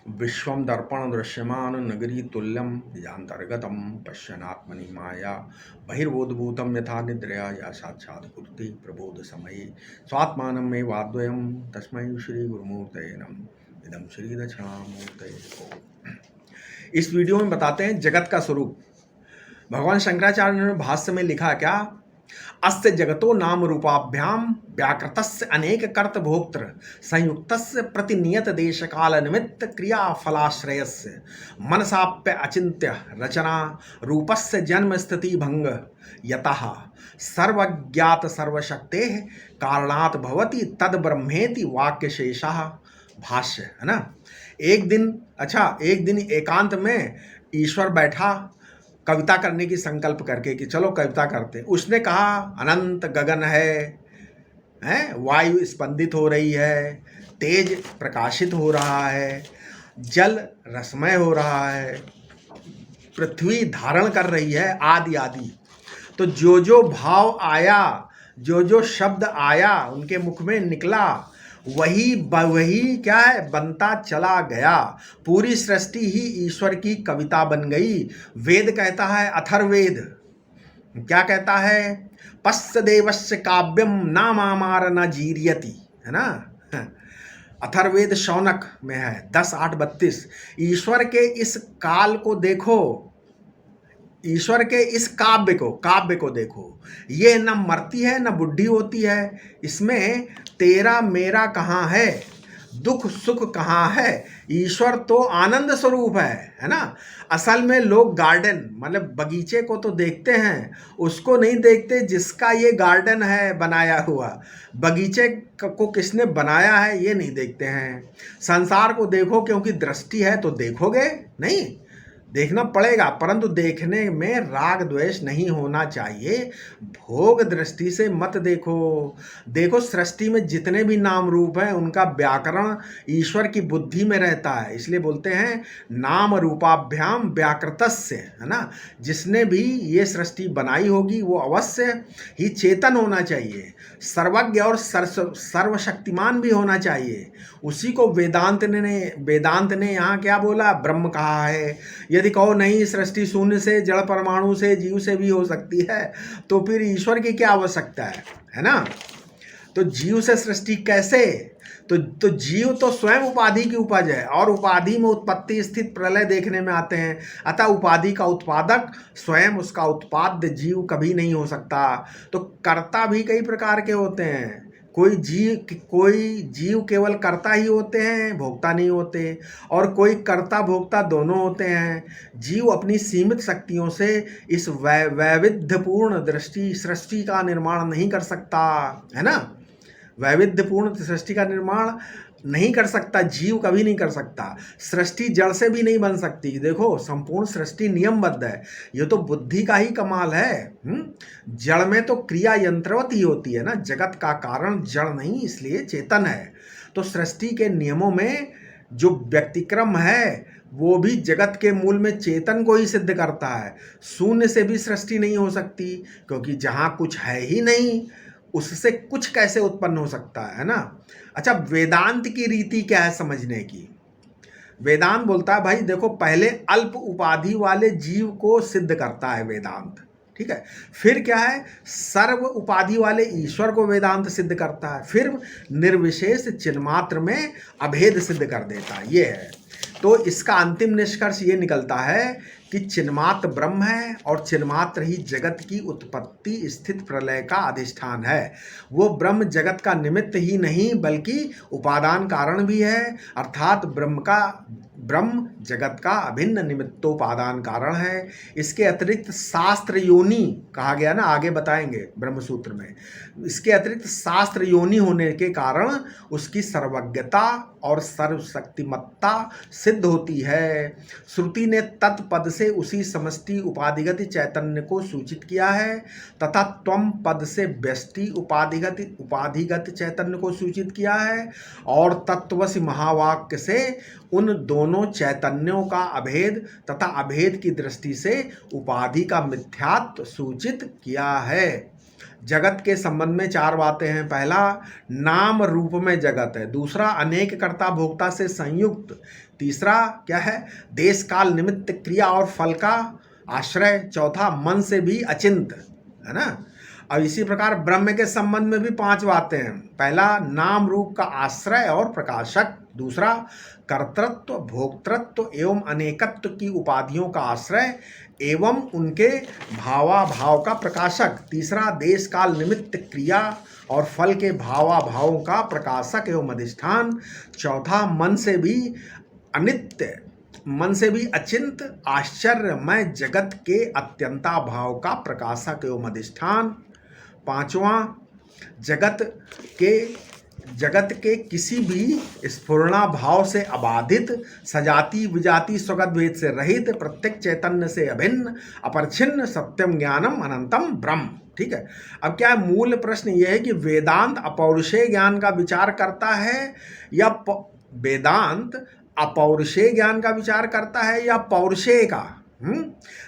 विश्वं दर्पण दृश्यमान नगरी तुल्यं निजान्तर्गतं पश्यन्नात्मनि माया बहिर्बोधभूतं यथा निद्रया या साक्षात् कुरुते प्रबोध समये स्वात्मानं मे वाद्वयं तस्मै श्री गुरुमूर्तये नमः। इदं श्री दक्षिणामूर्तये ओम। इस वीडियो में बताते हैं जगत का स्वरूप। भगवान शंकराचार्य ने भाष्य में लिखा क्या, अस्य जगतो नाम रूपाभ्याम व्याकृतस्य अनेक कर्त भोक्तृ संयुक्तस्य प्रतिनियत देश काल निमित्त क्रिया फलाश्रयस्य मनसाप्य अचिंत्य रचना रूपस्य जन्म स्थिति भंग यतः सर्वज्ञात सर्वशक्ते कारणात् भवति तद ब्रह्मेति वाक्य शेषः। भाष्य है ना। एक दिन एकांत में ईश्वर बैठा कविता करने की संकल्प करके कि चलो कविता करते। उसने कहा अनंत गगन है, वायु स्पंदित हो रही है, तेज प्रकाशित हो रहा है, जल रसमय हो रहा है, पृथ्वी धारण कर रही है, आदि आदि। तो जो जो भाव आया, जो जो शब्द आया उनके मुख में निकला, वही क्या है, बनता चला गया। पूरी सृष्टि ही ईश्वर की कविता बन गई। वेद कहता है, अथर्ववेद क्या कहता है, पश्च देवस्य काव्यम न मामार न जीर्यति, है ना। अथर्ववेद शौनक में है 10:8-32। ईश्वर के इस काल को देखो, ईश्वर के इस काव्य को देखो, ये न मरती है न बुढ़ी होती है। इसमें तेरा मेरा कहाँ है, दुख सुख कहाँ है। ईश्वर तो आनंद स्वरूप है ना। असल में लोग गार्डन मतलब बगीचे को तो देखते हैं, उसको नहीं देखते जिसका ये गार्डन है बनाया हुआ। बगीचे को किसने बनाया है ये नहीं देखते हैं। संसार को देखो, क्योंकि दृष्टि है तो देखोगे नहीं, देखना पड़ेगा, परंतु देखने में राग द्वेष नहीं होना चाहिए। भोग दृष्टि से मत देखो सृष्टि में जितने भी नाम रूप हैं उनका व्याकरण ईश्वर की बुद्धि में रहता है। इसलिए बोलते हैं नाम रूपाभ्याम व्याकृतस्य, है ना। जिसने भी ये सृष्टि बनाई होगी वो अवश्य ही चेतन होना चाहिए, सर्वज्ञ और सर्वशक्तिमान भी होना चाहिए। उसी को वेदांत ने यहाँ क्या बोला, ब्रह्म कहा है। यदि कहो नहीं सृष्टि शून्य से, जड़ परमाणु से, जीव से भी हो सकती है, तो फिर ईश्वर की क्या आवश्यकता है ना। तो जीव से सृष्टि कैसे, तो जीव तो स्वयं उपाधि की उपज है, और उपाधि में उत्पत्ति स्थिति प्रलय देखने में आते हैं। अतः उपाधि का उत्पादक स्वयं उसका उत्पाद्य जीव कभी नहीं हो सकता। तो कर्ता भी कई प्रकार के होते हैं। कोई जीव केवल कर्ता ही होते हैं, भोक्ता नहीं होते, और कोई कर्ता भोक्ता दोनों होते हैं। जीव अपनी सीमित शक्तियों से इस वैविध्यपूर्ण सृष्टि का निर्माण नहीं कर सकता, है ना। वैविध्यपूर्ण सृष्टि का निर्माण नहीं कर सकता, जीव कभी नहीं कर सकता। सृष्टि जड़ से भी नहीं बन सकती। देखो संपूर्ण सृष्टि नियमबद्ध है, ये तो बुद्धि का ही कमाल है। जड़ में तो क्रिया यंत्रवत ही होती है ना। जगत का कारण जड़ नहीं, इसलिए चेतन है। तो सृष्टि के नियमों में जो व्यतिक्रम है वो भी जगत के मूल में चेतन को ही सिद्ध करता है। शून्य से भी सृष्टि नहीं हो सकती, क्योंकि जहाँ कुछ है ही नहीं उससे कुछ कैसे उत्पन्न हो सकता है ना। अच्छा, वेदांत की रीति क्या है समझने की। वेदांत बोलता है भाई देखो, पहले अल्प उपाधि वाले जीव को सिद्ध करता है वेदांत, ठीक है। फिर क्या है, सर्व उपाधि वाले ईश्वर को वेदांत सिद्ध करता है। फिर निर्विशेष चिन्मात्र में अभेद सिद्ध कर देता है, ये है। तो इसका अंतिम निष्कर्ष ये निकलता है कि चिन्मात्र ब्रह्म है, और चिन्मात्र ही जगत की उत्पत्ति स्थिति प्रलय का अधिष्ठान है। वो ब्रह्म जगत का निमित्त ही नहीं बल्कि उपादान कारण भी है, अर्थात ब्रह्म जगत का अभिन्न निमित्तोपादान कारण है। इसके अतिरिक्त शास्त्र योनि कहा गया ना, आगे बताएंगे ब्रह्मसूत्र में। इसके अतिरिक्त शास्त्र योनि होने के कारण उसकी सर्वज्ञता और सर्वशक्तिमत्ता सिद्ध होती है। श्रुति ने तत्पद से उसी समष्टि उपाधिगत चैतन्य को सूचित किया है, तथा त्वम पद से व्यष्टि उपाधिगत चैतन्य को सूचित किया है, और तत्वसी महावाक्य से उन दोनों चैतन्यों का अभेद तथा अभेद की दृष्टि से उपाधि का मिथ्यात्व सूचित किया है। जगत के संबंध में चार बातें हैं। पहला, नाम रूप में जगत है। दूसरा, अनेक कर्ता भोक्ता से संयुक्त। तीसरा क्या है, देश काल निमित्त क्रिया और फल का आश्रय। चौथा, मन से भी अचिंत, है ना। और इसी प्रकार ब्रह्म के संबंध में भी 5 बातें हैं। पहला, नाम रूप का आश्रय और प्रकाशक। दूसरा, कर्तृत्व, भोक्तृत्व एवं अनेकत्व की उपाधियों का आश्रय एवं उनके भावाभाव का प्रकाशक। तीसरा, देश काल निमित्त क्रिया और फल के भावाभावों का प्रकाशक एवं अधिष्ठान। चौथा, मन से भी अनित्य, मन से भी अचिंत आश्चर्यमय जगत के अत्यंताभाव का प्रकाशक एवं अधिष्ठान। पांचवा, जगत के किसी भी स्फुरणा भाव से अबाधित, सजाति विजाति स्वगत भेद से रहित, प्रत्येक चैतन्य से अभिन्न, अपरिच्छिन्न, सत्यम ज्ञानम अनंतम ब्रह्म। ठीक है। अब क्या है, मूल प्रश्न यह है कि वेदांत अपौरुषेय ज्ञान का विचार करता है या वेदांत अपौरुषेय ज्ञान का विचार करता है या पौरुषेय का?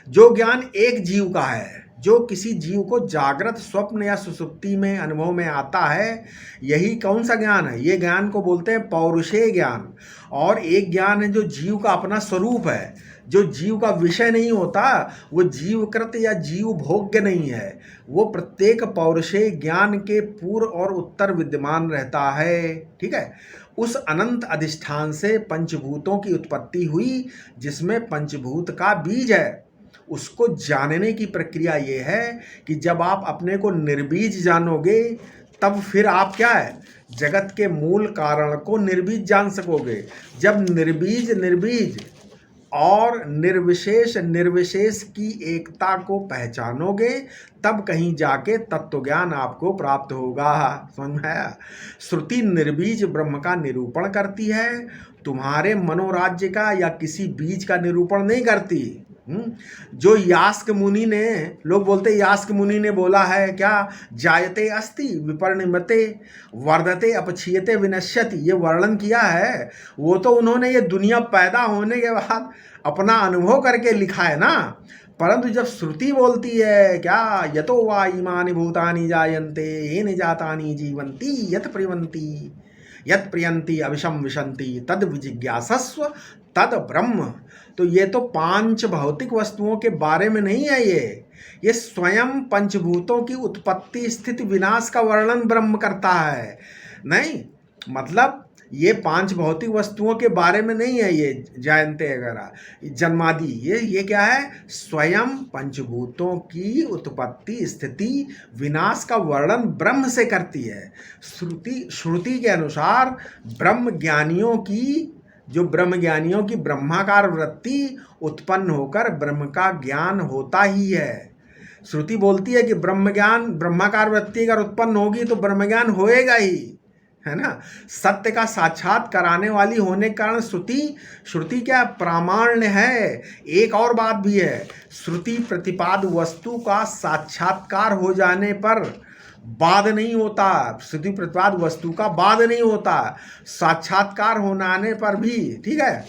जो ज्ञान एक जीव का है, जो किसी जीव को जागृत, स्वप्न या सुसुप्ति में अनुभव में आता है, यही कौन सा ज्ञान है? ये ज्ञान को बोलते हैं पौरुषेय ज्ञान। और एक ज्ञान है जो जीव का अपना स्वरूप है, जो जीव का विषय नहीं होता, वो जीवकृत या जीव भोग्य नहीं है, वो प्रत्येक पौरुषेय ज्ञान के पूर्व और उत्तर विद्यमान रहता है। ठीक है। उस अनंत अधिष्ठान से पंचभूतों की उत्पत्ति हुई, जिसमें पंचभूत का बीज है। उसको जानने की प्रक्रिया ये है कि जब आप अपने को निर्बीज जानोगे, तब फिर आप क्या है, जगत के मूल कारण को निर्बीज जान सकोगे। जब निर्बीज और निर्विशेष की एकता को पहचानोगे, तब कहीं जाके तत्व ज्ञान आपको प्राप्त होगा। समझ में आया? श्रुति निर्बीज ब्रह्म का निरूपण करती है, तुम्हारे मनोराज्य का या किसी बीज का निरूपण नहीं करती। जो यास्क मुनि ने, लोग बोलते यास्क मुनि ने बोला है क्या, जायते अस्ति विपरिणमते वर्धते अपक्षीयते विनश्यति, ये वर्णन किया है, वो तो उन्होंने ये दुनिया पैदा होने के बाद अपना अनुभव करके लिखा है ना। परंतु जब श्रुति बोलती है क्या, यतो वा इमानि भूतानि जायन्ते येन जातानि जीवन्ति यत् प्रियन्ति अविशम विशन्ति तद विजिज्ञासस्व तद ब्रह्म। तो ये तो 5 भौतिक वस्तुओं के बारे में नहीं है, ये स्वयं पंचभूतों की उत्पत्ति स्थिति विनाश का वर्णन ब्रह्म करता है। नहीं, मतलब ये 5 भौतिक वस्तुओं के बारे में नहीं है, ये जायन्ते वगैरह जन्मादि, ये क्या है, स्वयं पंचभूतों की उत्पत्ति स्थिति विनाश का वर्णन ब्रह्म से करती है। श्रुति के अनुसार ब्रह्मज्ञानियों की ब्रह्माकार वृत्ति उत्पन्न होकर ब्रह्म का ज्ञान होता ही है। श्रुति बोलती है कि ब्रह्माकार वृत्ति अगर उत्पन्न होगी तो ब्रह्म ज्ञान होएगा ही, है ना। सत्य का साक्षात कराने वाली होने के कारण श्रुति क्या प्रामाण्य है। एक और बात भी है, श्रुति प्रतिपाद वस्तु का साक्षात्कार हो जाने पर बाद नहीं होता, श्रुति प्रतिपाद वस्तु का बाद नहीं होता, साक्षात्कार होने पर भी। ठीक है।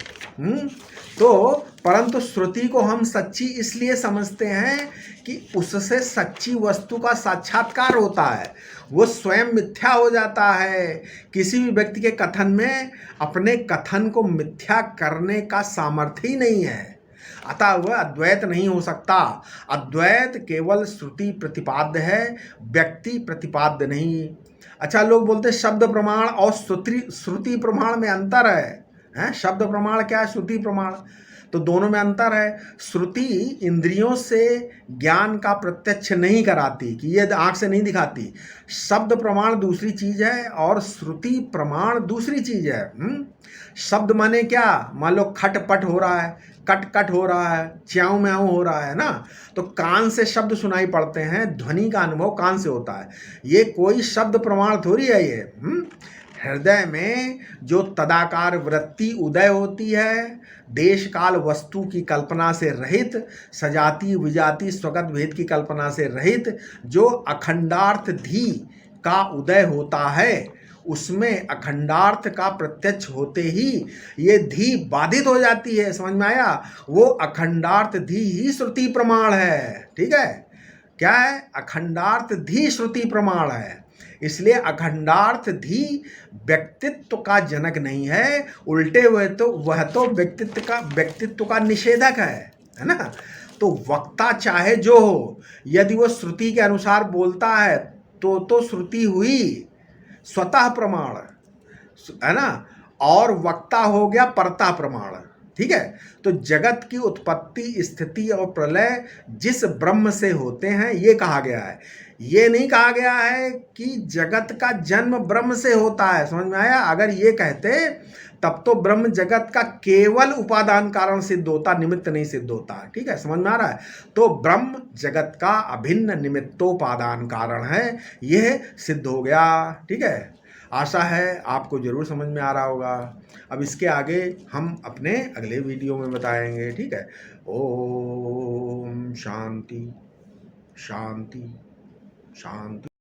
तो परंतु श्रुति को हम सच्ची इसलिए समझते हैं कि उससे सच्ची वस्तु का साक्षात्कार होता है, वो स्वयं मिथ्या हो जाता है। किसी भी व्यक्ति के कथन में अपने कथन को मिथ्या करने का सामर्थ्य ही नहीं है, अतः वह अद्वैत नहीं हो सकता। अद्वैत केवल श्रुति प्रतिपाद्य है, व्यक्ति प्रतिपाद्य नहीं। अच्छा, लोग बोलते शब्द प्रमाण और श्रुति प्रमाण में अंतर है। शब्द प्रमाण क्या है, श्रुति प्रमाण, तो दोनों में अंतर है। श्रुति इंद्रियों से ज्ञान का प्रत्यक्ष नहीं कराती, कि ये आँख से नहीं दिखाती। शब्द प्रमाण दूसरी चीज है और श्रुति प्रमाण दूसरी चीज है। शब्द माने क्या, मान लो खटपट हो रहा है, कट हो रहा है, च्याऊ म्याऊ हो रहा है ना, तो कान से शब्द सुनाई पड़ते हैं, ध्वनि का अनुभव कान से होता है। ये कोई शब्द प्रमाण थोड़ी है ये। हृदय में जो तदाकार वृत्ति उदय होती है, देश काल वस्तु की कल्पना से रहित, सजाति विजाति स्वगत भेद की कल्पना से रहित, जो अखंडार्थ धी का उदय होता है, उसमें अखंडार्थ का प्रत्यक्ष होते ही ये धी बाधित हो जाती है। समझ में आया? वो अखंडार्थ धी ही श्रुति प्रमाण है। ठीक है, क्या है, अखंडार्थ धी श्रुति प्रमाण है। इसलिए अखंडार्थ भी व्यक्तित्व का जनक नहीं है, उल्टे हुए तो वह तो व्यक्तित्व का निषेधक है ना। तो वक्ता चाहे जो हो, यदि वो श्रुति के अनुसार बोलता है तो श्रुति हुई स्वतः प्रमाण, है ना। और वक्ता हो गया परता प्रमाण, ठीक है। तो जगत की उत्पत्ति, स्थिति और प्रलय जिस ब्रह्म से होते हैं ये कहा गया है। ये नहीं कहा गया है कि जगत का जन्म ब्रह्म से होता है, समझ में आया। अगर ये कहते तब तो ब्रह्म जगत का केवल उपादान कारण सिद्ध होता, निमित्त नहीं सिद्ध होता, ठीक है, समझ में आ रहा है। तो ब्रह्म जगत का अभिन्न निमित्तोपादान कारण है, यह सिद्ध हो गया, ठीक है। आशा है आपको जरूर समझ में आ रहा होगा। अब इसके आगे हम अपने अगले वीडियो में बताएंगे, ठीक है। ओम शांति शांति शांति।